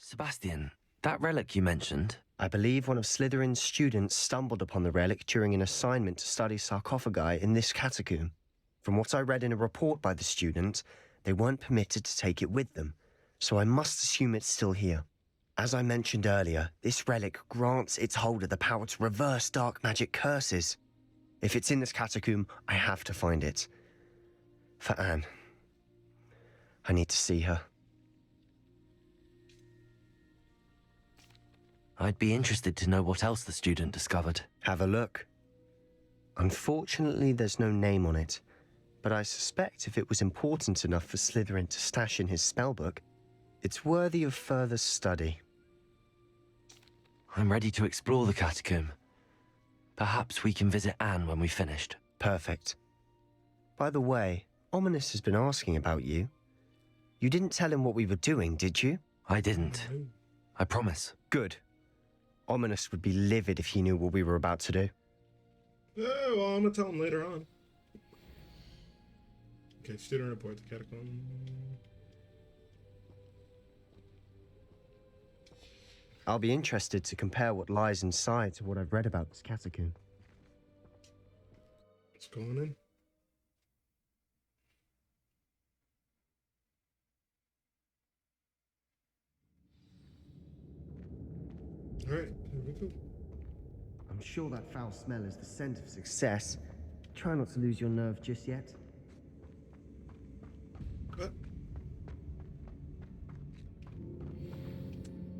Sebastian, that relic you mentioned. I believe one of Slytherin's students stumbled upon the relic during an assignment to study sarcophagi in this catacomb. From what I read in a report by the student, they weren't permitted to take it with them, so I must assume it's still here. As I mentioned earlier, this relic grants its holder the power to reverse dark magic curses. If it's in this catacomb, I have to find it. For Anne. I need to see her. I'd be interested to know what else the student discovered. Have a look. Unfortunately, there's no name on it, but I suspect if it was important enough for Slytherin to stash in his spellbook, it's worthy of further study. I'm ready to explore the catacomb. Perhaps we can visit Anne when we've finished. Perfect. By the way, Ominous has been asking about you. You didn't tell him what we were doing, did you? I didn't. I promise. Good. Ominous would be livid if he knew what we were about to do. Yeah, well, I'm gonna tell him later on. Okay, student report, the catacomb. I'll be interested to compare what lies inside to what I've read about this catacomb. What's going in? Alright, here we go. I'm sure that foul smell is the scent of success. Try not to lose your nerve just yet. What?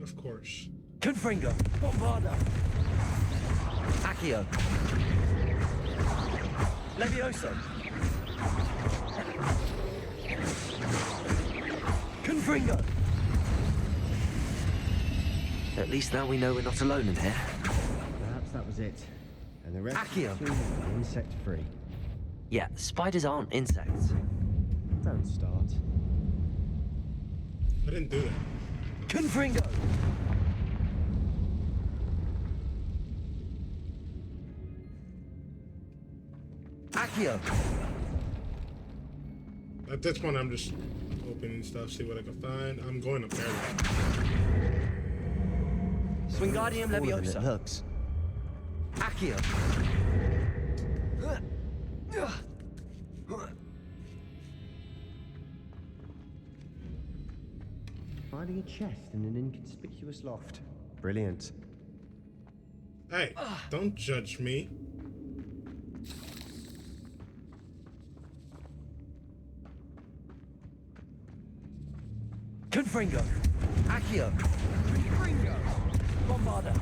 Of course. Confringo! Bombarda! Accio! Levioso! Confringo! At least now we know we're not alone in here. Perhaps that was it. And the rest Accio. are insect-free. Yeah, spiders aren't insects. Don't start. I didn't do that. Confringo! Accio! At this point, I'm just opening stuff, see what I can find. I'm going up there. Swingardium All of it Leviosa. looks. Accio! Finding a chest in an inconspicuous loft. Brilliant. Hey, don't judge me. Confringo! Accio! Confringo! Bombarda!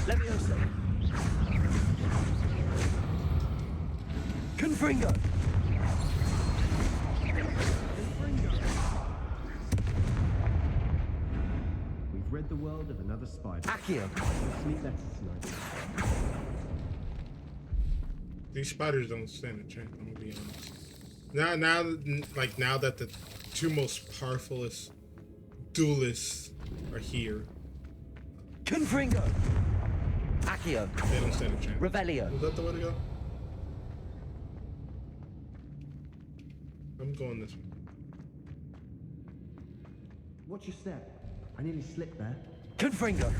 Leviosa! Confringo! We've read the world of another spider. Accio! Sleep better tonight. These spiders don't stand a chance, I'm gonna be honest. Now that the two most powerfulest duelists are here, Confringo! Accio! they don't stand a chance. Revelio! Is that the way to go? I'm going this way. Watch your step. I nearly slipped there. Confringo!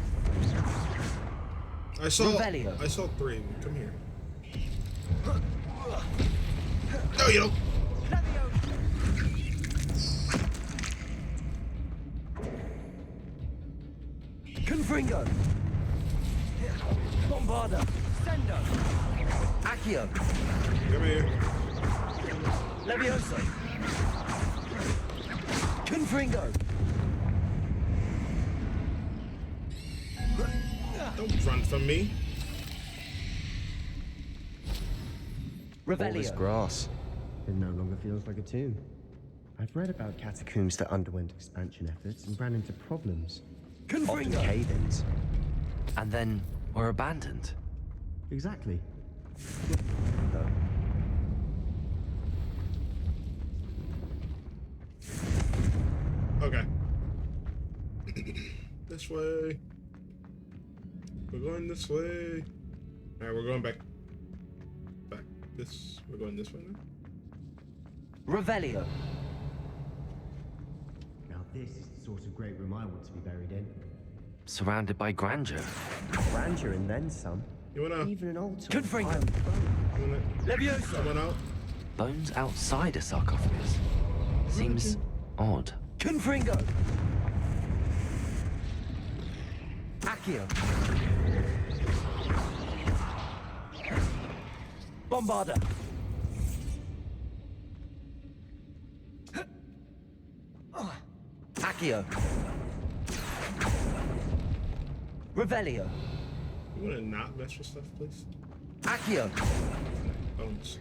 I saw Revelio. I saw three of them. Come here. No, you don't. Confringo! Bombarda! Sendo! Accio! Come here. Levioso! Confringo! Don't run from me. All this Revelio! grass. It no longer feels like a tomb. I've read about catacombs that underwent expansion efforts and ran into problems. Often Confringo! cave-ins. And then were abandoned. Exactly. Okay. This way. We're going this way. Alright, we're going back. We're going this way now. Revelio! Now This is the sort of great room I want to be buried in. Surrounded by grandeur. Grandeur and then some. You wanna? Even an altar. Confringo. You wanna? Leviosa. Someone out? Bones outside a sarcophagus. Seems odd. Confringo. Accio. Bombarda. Accio. Revelio. You wanna not mess with stuff, please? Accio. Bones.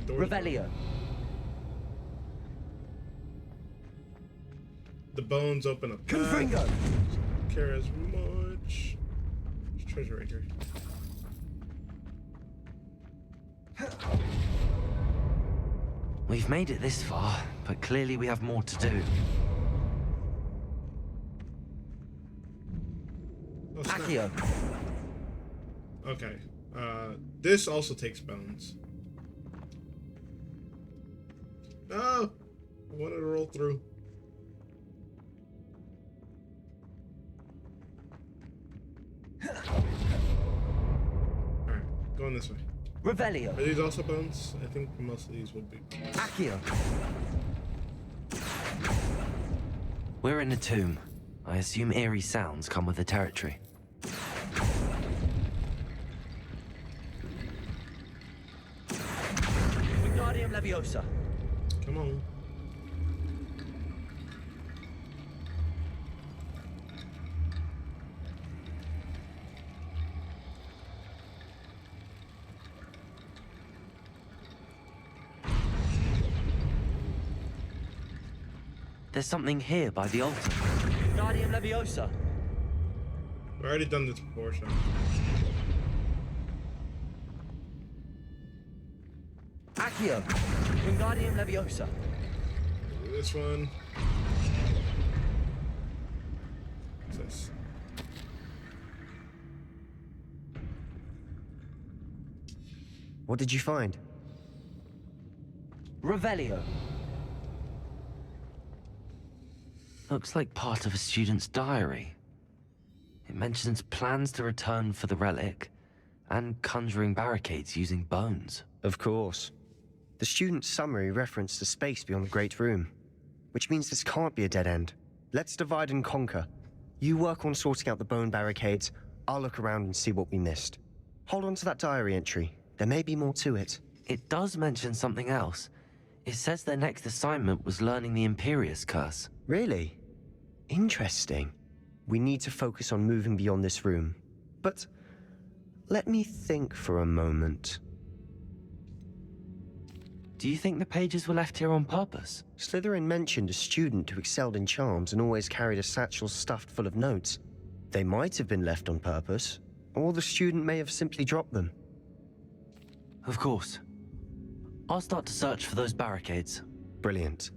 Doors- Revelio. The bones open up. Confringo. Care as much. There's treasure right here. We've made it this far, but clearly we have more to do. Oh, snap. Accio. Okay. This also takes bones. No! I wanted to roll through. Alright, going this way. Revelio. Are these also bones? I think most of these would be. Accio. We're in a tomb. I assume eerie sounds come with the territory. Wingardium Leviosa. Come on. There's something here by the altar. Wingardium Leviosa. We've already done this before, so. Accio. Wingardium Leviosa. This one. What's this? What did you find? Revelio. Looks like part of a student's diary. It mentions plans to return for the relic and conjuring barricades using bones. Of course. The student's summary referenced a space beyond the Great Room, which means this can't be a dead end. Let's divide and conquer. You work on sorting out the bone barricades, I'll look around and see what we missed. Hold on to that diary entry. There may be more to it. It does mention something else. It says their next assignment was learning the Imperius Curse. Really? Interesting. We need to focus on moving beyond this room. But let me think for a moment. Do you think the pages were left here on purpose? Slytherin mentioned a student who excelled in charms and always carried a satchel stuffed full of notes. They might have been left on purpose, or the student may have simply dropped them. Of course. I'll start to search for those barricades. Brilliant.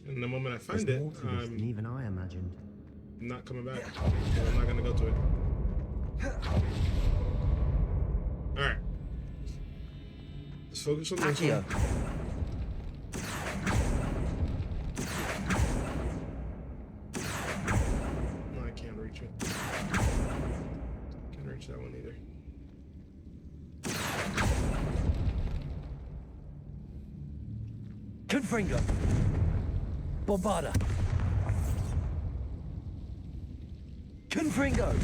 And the moment I find There's it, more to this than even I imagined. I'm not coming back. So I'm not gonna go to it. Alright. Let's focus on this Accio. one. No, I can't reach it. Can't reach that one either. Confringo. Bombarda. Confringo.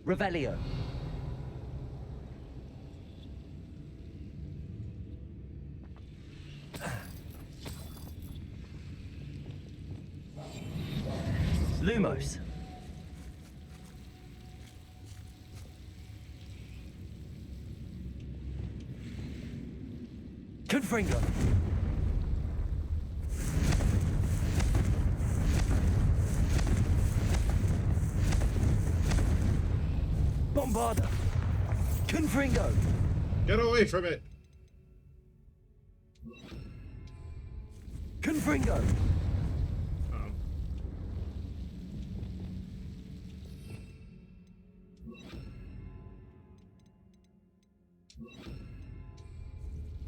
Revelio. Lumos. Confringo. Bombarda. Confringo. Get away from it! Confringo. Um,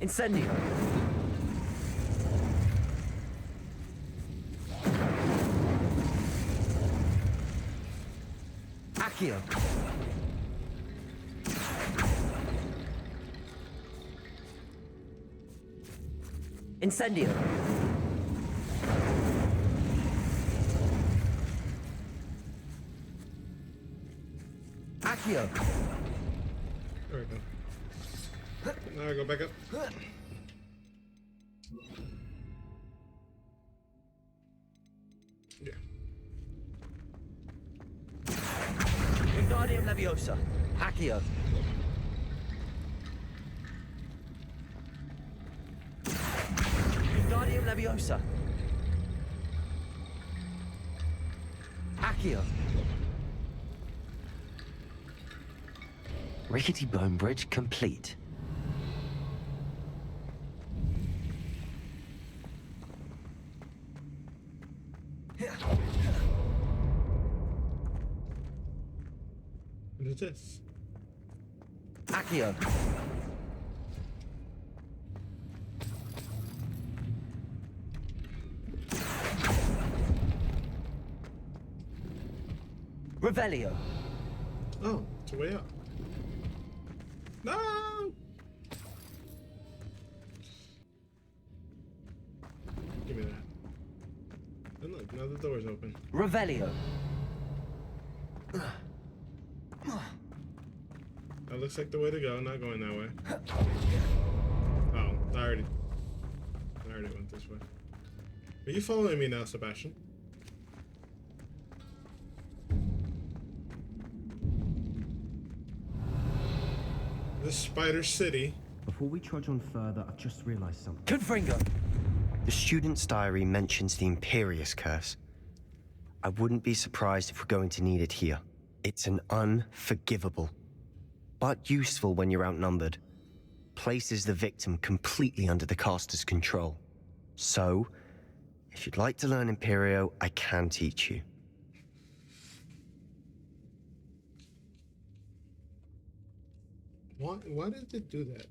Incendio. Accio. Incendio. Accio. There we go. Now I go back up. Yeah. Wingardium Leviosa. Accio. Wingardium Leviosa. Accio. Rickety bone bridge complete. What is this? Accio. Revelio. Oh, it's a way up. No! Give me that. And look, now the door's open. Revelio. That looks like the way to go, not going that way. Oh, I already went this way. Are you following me now, Sebastian? This Spider City. Before we trudge on further, I've just realized something. Confringo. The student's diary mentions the Imperious Curse. I wouldn't be surprised if we're going to need it here. It's an unforgivable, but useful when you're outnumbered. Places the victim completely under the caster's control. So, if you'd like to learn Imperio, I can teach you. Why did it do that?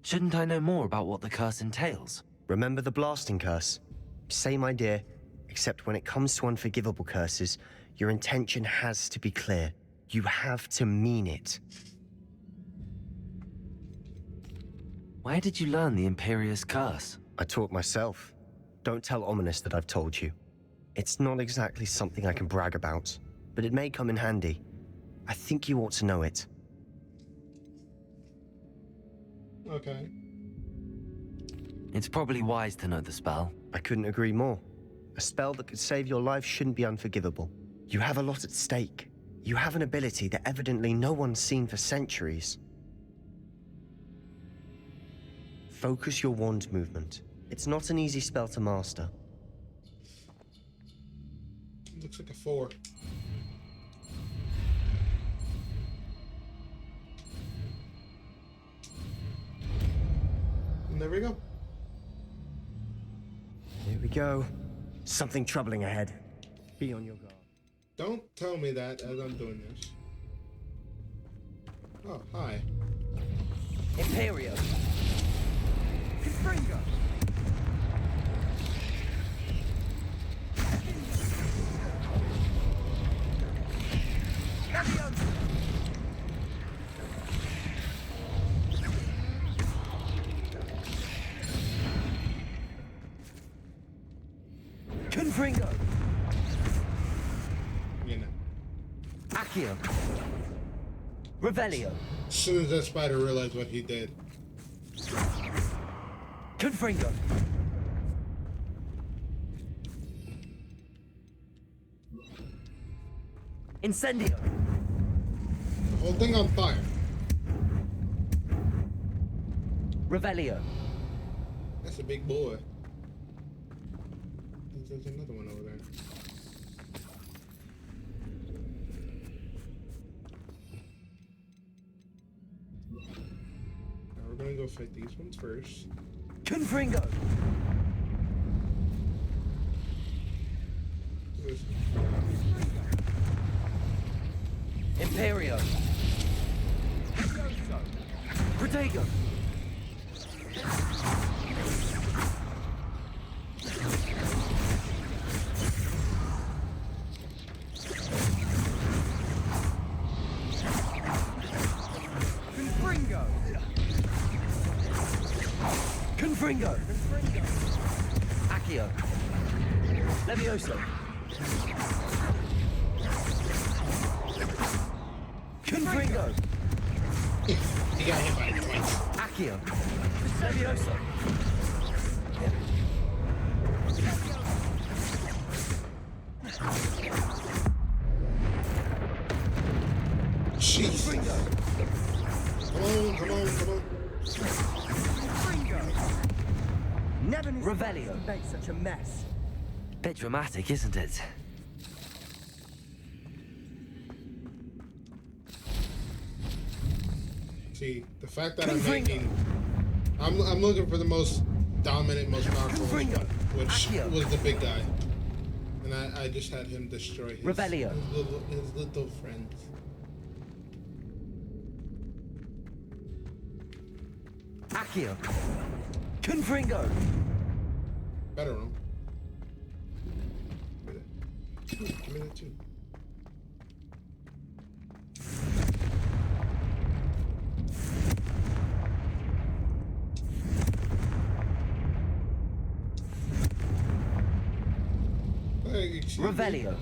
Shouldn't I know more about what the curse entails? Remember the blasting curse? Same idea, except when it comes to unforgivable curses, your intention has to be clear. You have to mean it. Where did you learn the Imperious curse? I taught myself. Don't tell Ominous that I've told you. It's not exactly something I can brag about, but it may come in handy. I think you ought to know it. Okay. It's probably wise to know the spell. I couldn't agree more. A spell that could save your life shouldn't be unforgivable. You have a lot at stake. You have an ability that evidently no one's seen for centuries. Focus your wand movement. It's not an easy spell to master. Looks like a 4. And there we go. Here we go. Something troubling ahead. Be on your guard. Don't tell me that as I'm doing this. Oh, hi. Imperio. Confringo. Leviosa. Confringo. You know. Accio. Revelio. As soon as that spider realized what he did. Confringo. Incendio. The whole thing on fire. Revelio. That's a big boy. There's another one over there. Now we're gonna go fight these ones first. Confringo. Imperio. Protego. Confringo. Confringo. Accio. Levioso. Confringo. He got hit by it twice. Accio. Levioso. Jesus. Confringo. Come on. Never knew Revelio. to make such a mess. Bit dramatic, isn't it? See, the fact that Confringo. I'm looking for the most dominant, most powerful, Confringo. which Accio. was the big guy, and I just had him destroy Revelio. his little friends. Accio. Confringo. Better know. Give me that too. Hey, excuse me. Revelio.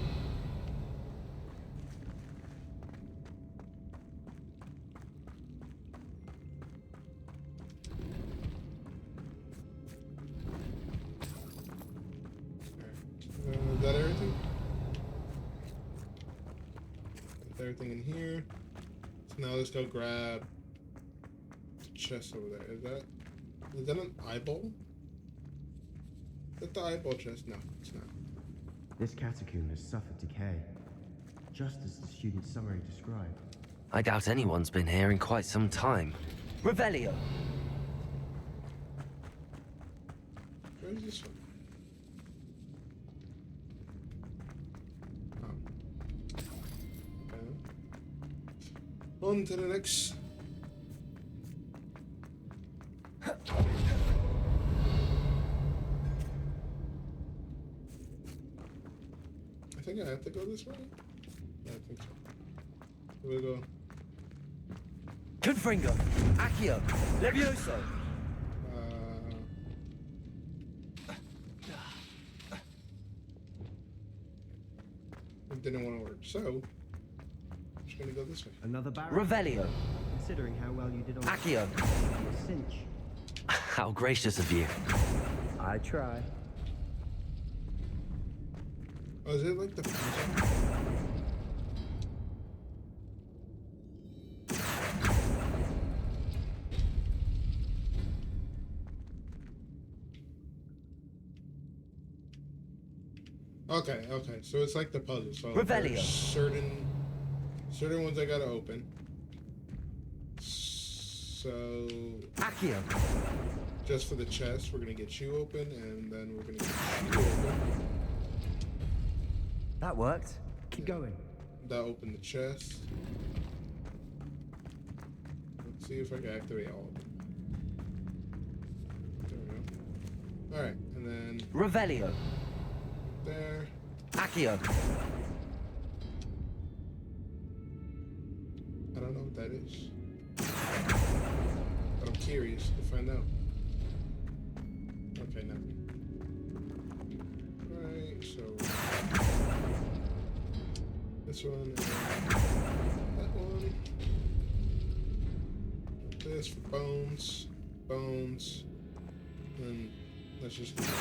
Is that everything? That's everything in here. So now let's go grab the chest over there. Is that an eyeball? Is that the eyeball chest? No, it's not. This catacomb has suffered decay, just as the student's summary described. I doubt anyone's been here in quite some time. Revelio. Where is this one? Oh. Okay. On to the next. I think I have to go this way. Yeah, I think so. Here we go. Confringo. Accio. Levioso. It didn't want to work, so I'm just gonna go this way. Another barrel. Revelio. Considering how well you did on Accio. a cinch. How gracious of you. I try. Oh, is it like the Okay, so it's like the puzzle. So Revelio. there's certain ones I gotta open. So Accio. just for the chest, we're gonna get you open, and then we're gonna get you open. That worked. Keep going. That opened the chest. Let's see if I can activate all of them. There we go. Alright, and then Revelio. there. Accio. I don't know what that is. But I'm curious to find out. Okay, now. Alright, so this one and that one. This for bones. Bones. And let's just open.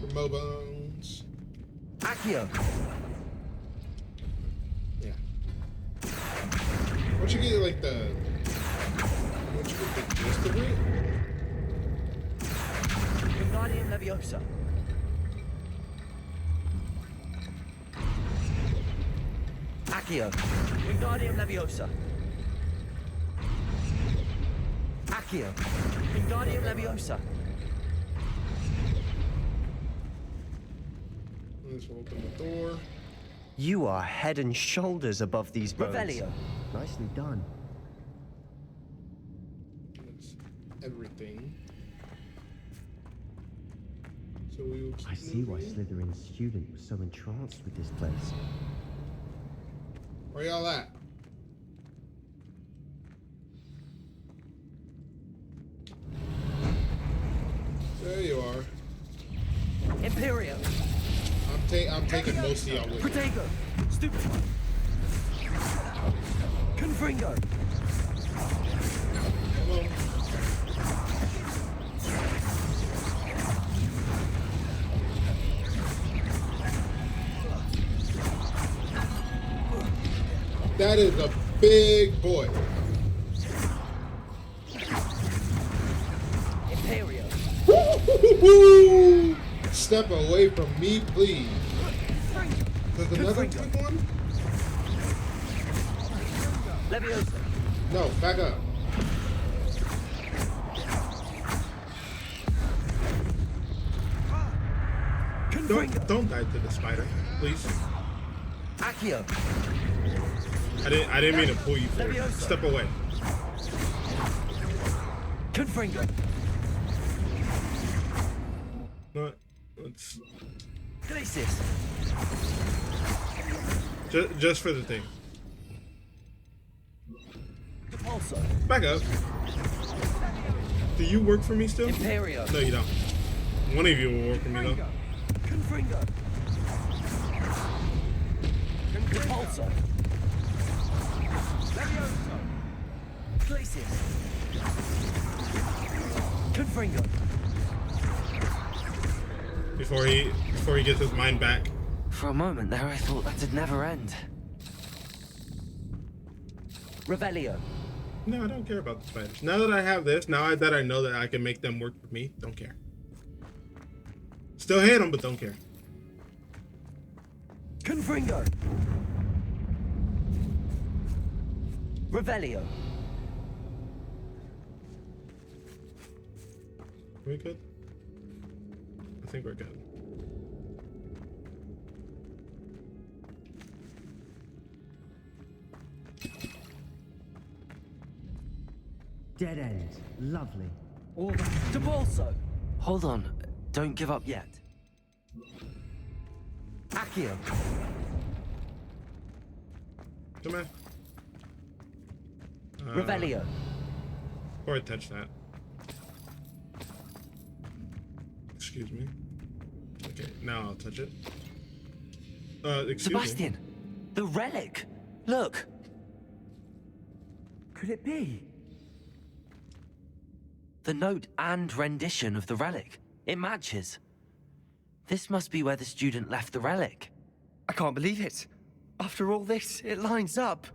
For mo bones. Accio. Yeah. Once you get like once you get the gist of it, Wingardium Leviosa. Accio. Wingardium Leviosa. Accio. Wingardium Leviosa. this will open the door. You are head and shoulders above these bones. Revelio. Nicely done. That's everything. So we will keep I see why moving. Slytherin's student was so entranced with this place. Where y'all at? There you are. Imperio. I'm taking most of y'all with me. Protego. Stupefy. Confringo. Come on. That is a big boy. Imperio. Woo-hoo-hoo-hoo! Step away from me, please. There's another big one? Leviosa. No, back up. Confringo. Don't die to the spider, please. Accio. I didn't mean to pull you forward. Leviosa. Step away. Confringo. No, let's Glacis. just for the thing. Depulso. Back up. Do you work for me still? Imperio. No, you don't. One of you will work for me though. Confringo. Depulso. Leviosa. Glacis. Confringo. Before he gets his mind back. For a moment there, I thought that'd never end. Revelio. No, I don't care about the spiders. Now that I have this, that I know that I can make them work for me, don't care. Still hate them, but don't care. Confringo. Revelio. We good? I think we're good. Dead end. Lovely. Or Depulso. Hold on, don't give up yet. Accio. Come on. Revelio. Before I touch that. Excuse me. Okay, now I'll touch it. Excuse Sebastian, the relic. Look, Could it be? the note and rendition of the relic. It matches. This must be where the student left the relic. I can't believe it. After all this, it lines up.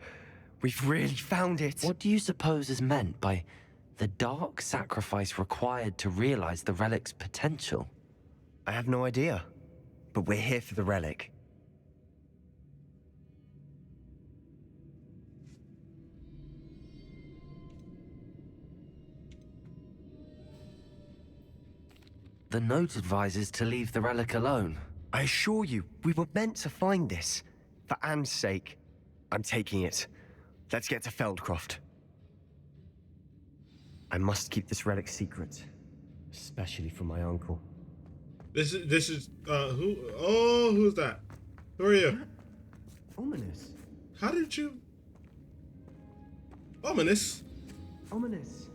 We've really found it. What do you suppose is meant by the dark sacrifice required to realize the relic's potential? I have no idea. But we're here for the relic. The note advises to leave the relic alone. I assure you, we were meant to find this. For Anne's sake. I'm taking it. Let's get to Feldcroft. I must keep this relic secret. Especially from my uncle. This is who? Oh, who's that? Who are you? Ominous. How did you? Ominous. Ominous.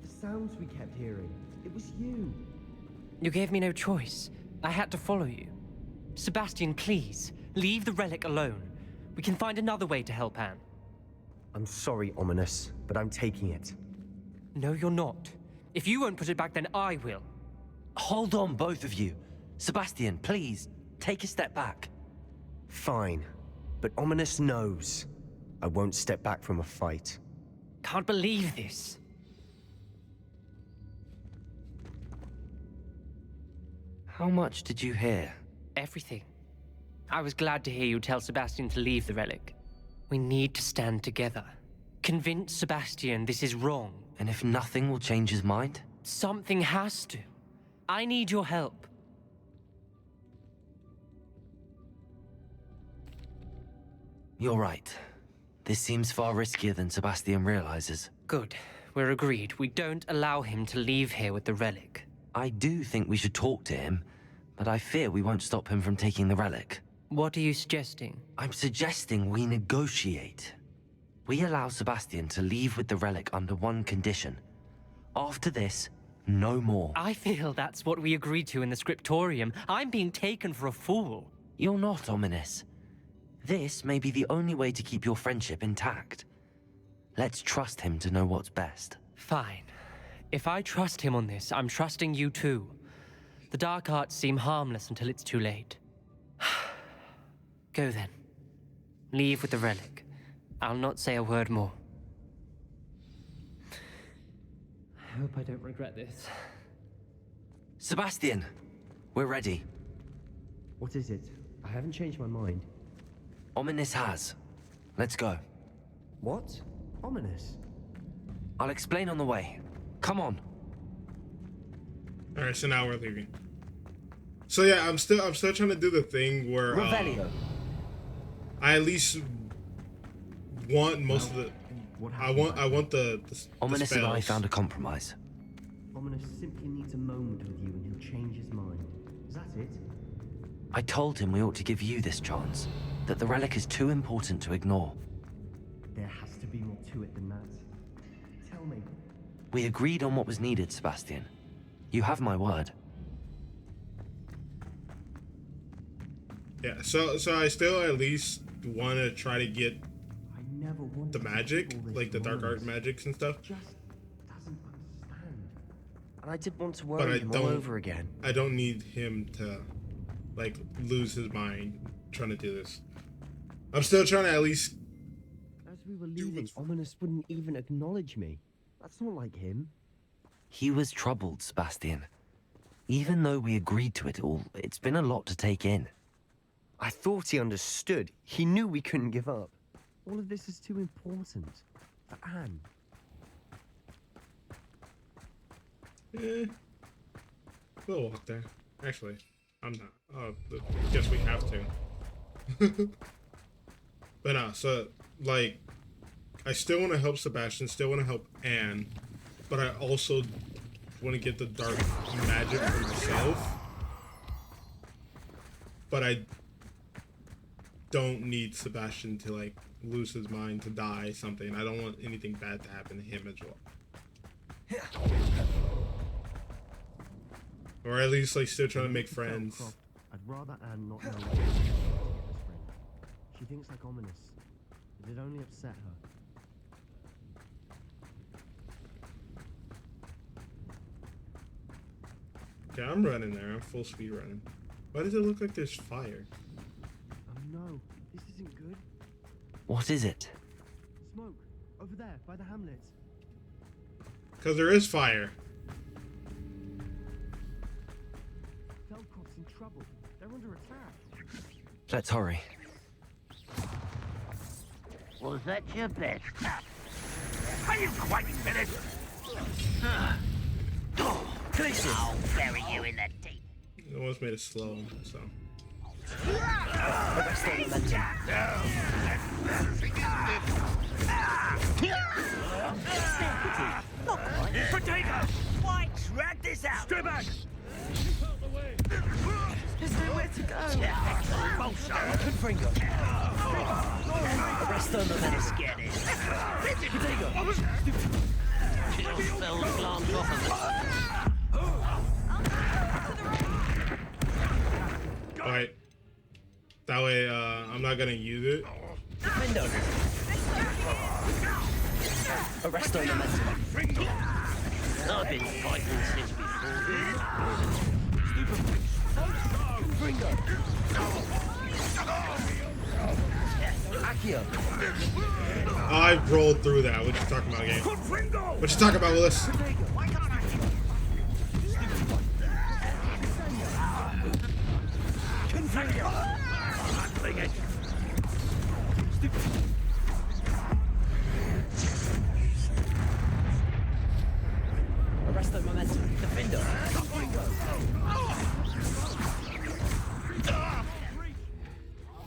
The sounds we kept hearing. It was you. You gave me no choice. I had to follow you. Sebastian, please, leave the relic alone. We can find another way to help Anne. I'm sorry, Ominous, but I'm taking it. No, you're not. If you won't put it back, then I will. Hold on, both of you. Sebastian, please, take a step back. Fine. But Ominous knows. I won't step back from a fight. Can't believe this. How much did you hear? Everything. I was glad to hear you tell Sebastian to leave the relic. We need to stand together. Convince Sebastian this is wrong. And if nothing will change his mind? Something has to. I need your help. You're right. This seems far riskier than Sebastian realizes. Good. We're agreed. We don't allow him to leave here with the relic. I do think we should talk to him, but I fear we won't stop him from taking the relic. What are you suggesting? I'm suggesting we negotiate. We allow Sebastian to leave with the relic under one condition. After this, no more. I feel that's what we agreed to in the scriptorium. I'm being taken for a fool. You're not, Ominous. This may be the only way to keep your friendship intact. Let's trust him to know what's best. Fine. If I trust him on this, I'm trusting you too. The dark arts seem harmless until it's too late. Go then. Leave with the relic. I'll not say a word more. I hope I don't regret this. Sebastian, we're ready. What is it? I haven't changed my mind. Ominous has. Let's go. What? Ominous? I'll explain on the way. Come on. All right, so now we're leaving. So yeah, I'm still trying to do the thing where Revelio. I at least want most of the. I want the Ominous and I spells. found a compromise. Ominous simply needs a moment with you and he'll change his mind. Is that it? I told him we ought to give you this chance, that the relic is too important to ignore. There has to be more to it than that. Tell me. We agreed on what was needed, Sebastian. You have my word. Yeah, so I still at least want to try to get I never wanted the to magic, do all this like the dark art noise. magics and stuff. Just doesn't understand. And I did want to But worry I him all don't- over again. I don't need him to like lose his mind trying to do this. I'm still trying to at least. As we were leaving, Ominous wouldn't even acknowledge me. That's not like him. He was troubled, Sebastian. Even though we agreed to it all, it's been a lot to take in. I thought he understood. He knew we couldn't give up. All of this is too important. For Anne. We'll walk there. Actually, I'm not. Oh, guess we have to. But no, so like, I still want to help Sebastian, still want to help Anne, but I also want to get the dark magic for myself. But I don't need Sebastian to like lose his mind, to die, something. I don't want anything bad to happen to him as well. Or at least like still trying to make friends. I'd rather Anne not know what to get this friend. She thinks like Ominous. It'd only upset her. Okay, I'm running there. I'm full speed running. Why does it look like there's fire? Oh no, this isn't good. What is it? Smoke, over there, by the hamlet. Because there is fire. Felcroft's in trouble. They're under attack. Let's hurry. Was that your best? Are you quite finished? I'll bury you in the deep. It almost made it slow, so. Potato! Why drag this out? Stay back! There's nowhere to go. Bullshit! Confringo. Arrest them, Let's get it. Alright. That way, I'm not gonna use it. Defendo. Arresto momentum. I've been fighting since Confringo. Accio. I rolled through that. What you talking about, game? What you talking about, Willis? Arresto momentum. Defendo.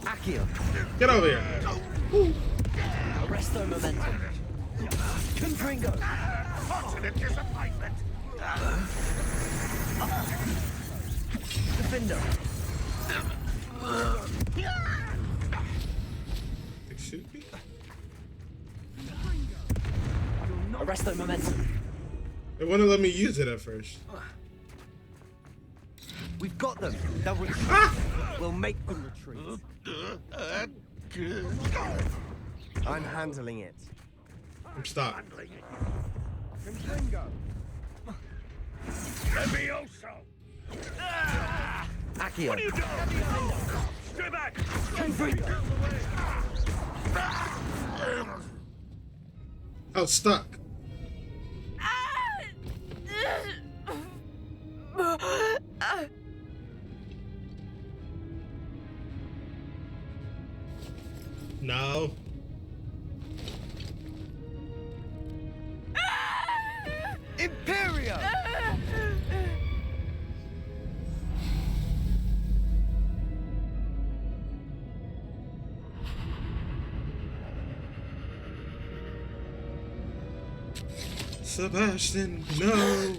Accio. Get over here. Arresto momentum. Confringo. Fortunate disappointment. Defender. Excuse me? Arresto momentum. They wouldn't let me use it at first. We've got them. They'll retreat. We'll make them retreat. I'm handling it. I'm stuck. Confringo. Levioso. Accio. Stay back. Confringo. I was stuck. No. Imperio! Sebastian, no.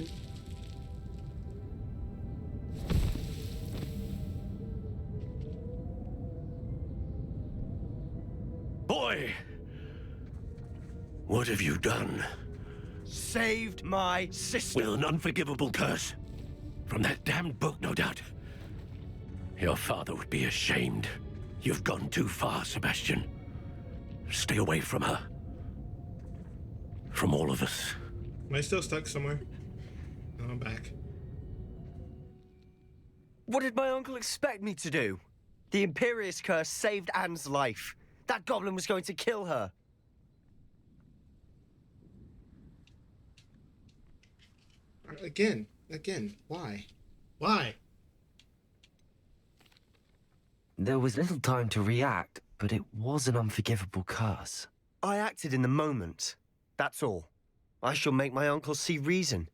Boy, what have you done? Saved my sister. With an unforgivable curse. From that damned book, no doubt. Your father would be ashamed. You've gone too far, Sebastian. Stay away from her. From all of us. Am I still stuck somewhere? No, I'm back. What did my uncle expect me to do? The Imperious curse saved Anne's life. That goblin was going to kill her. Again. Why? Why? There was little time to react, but it was an unforgivable curse. I acted in the moment. That's all. I shall make my uncle see reason.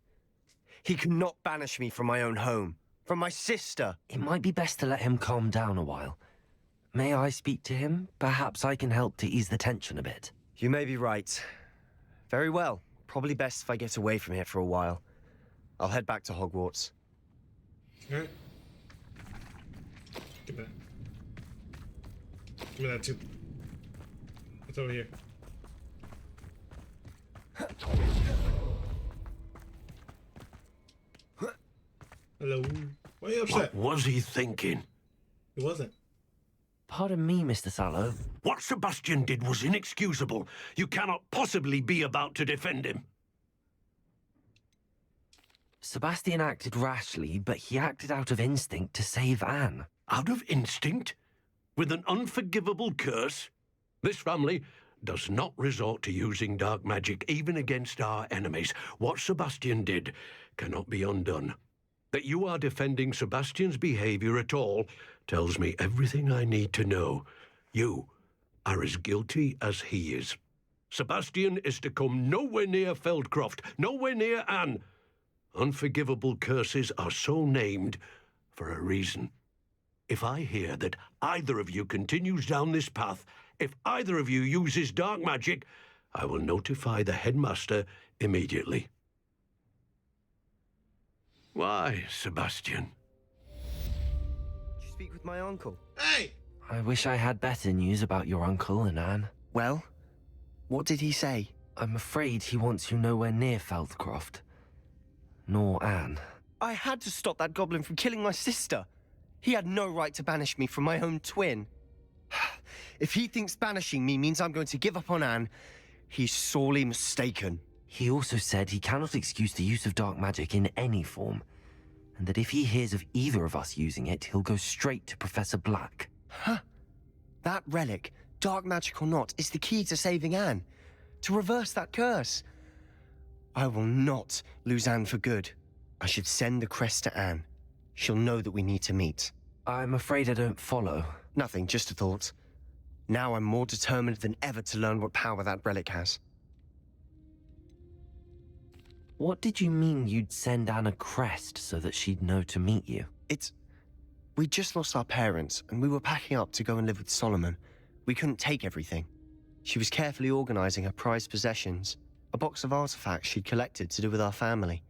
He cannot banish me from my own home, from my sister. It might be best to let him calm down a while. May I speak to him? Perhaps I can help to ease the tension a bit. You may be right. Very well. Probably best if I get away from here for a while. I'll head back to Hogwarts. Alright. Give me that. Give me that too. What's over here? Hello. Why are you upset? What was he thinking? It wasn't. Pardon me, Mr. Sallow. What Sebastian did was inexcusable. You cannot possibly be about to defend him. Sebastian acted rashly, but he acted out of instinct to save Anne. Out of instinct? With an unforgivable curse? This family does not resort to using dark magic even against our enemies. What Sebastian did cannot be undone. That you are defending Sebastian's behavior at all tells me everything I need to know. You are as guilty as he is. Sebastian is to come nowhere near Feldcroft, nowhere near Anne. Unforgivable curses are so named for a reason. If I hear that either of you continues down this path, if either of you uses dark magic, I will notify the headmaster immediately. Why, Sebastian? Did you speak with my uncle? Hey! I wish I had better news about your uncle and Anne. Well, what did he say? I'm afraid he wants you nowhere near Feldcroft. Nor Anne. I had to stop that goblin from killing my sister. He had no right to banish me from my own twin. If he thinks banishing me means I'm going to give up on Anne, he's sorely mistaken. He also said he cannot excuse the use of dark magic in any form, and that if he hears of either of us using it, he'll go straight to Professor Black. Huh? That relic, dark magic or not, is the key to saving Anne. To reverse that curse. I will not lose Anne for good. I should send the crest to Anne. She'll know that we need to meet. I'm afraid I don't follow. Nothing, just a thought. Now I'm more determined than ever to learn what power that relic has. What did you mean you'd send Anne a crest so that she'd know to meet you? We just lost our parents, and we were packing up to go and live with Solomon. We couldn't take everything. She was carefully organizing her prized possessions, a box of artifacts she'd collected to do with our family.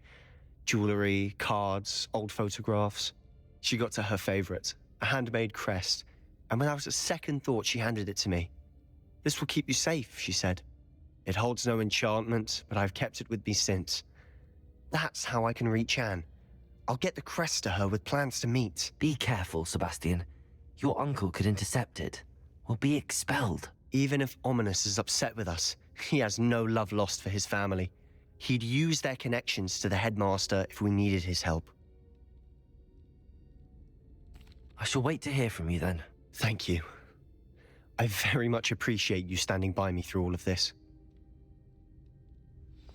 Jewelry, cards, old photographs. She got to her favorite, a handmade crest, and without a second thought she handed it to me. "This will keep you safe," she said. "It holds no enchantment, but I've kept it with me since. That's how I can reach Anne. I'll get the crest to her with plans to meet." Be careful, Sebastian. Your uncle could intercept it, or be expelled. Even if Ominous is upset with us, he has no love lost for his family. He'd use their connections to the headmaster if we needed his help. I shall wait to hear from you then. Thank you. I very much appreciate you standing by me through all of this.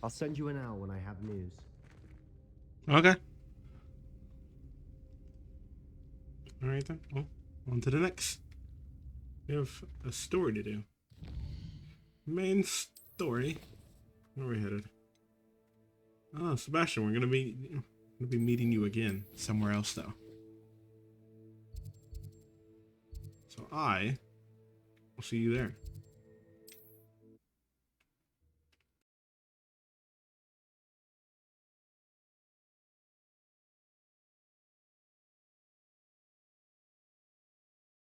I'll send you an hour when I have news. Okay. Alright then. Well, on to the next. We have a story to do. Main story. Where are we headed? Oh, Sebastian, we're gonna be meeting you again somewhere else though. So I will see you there.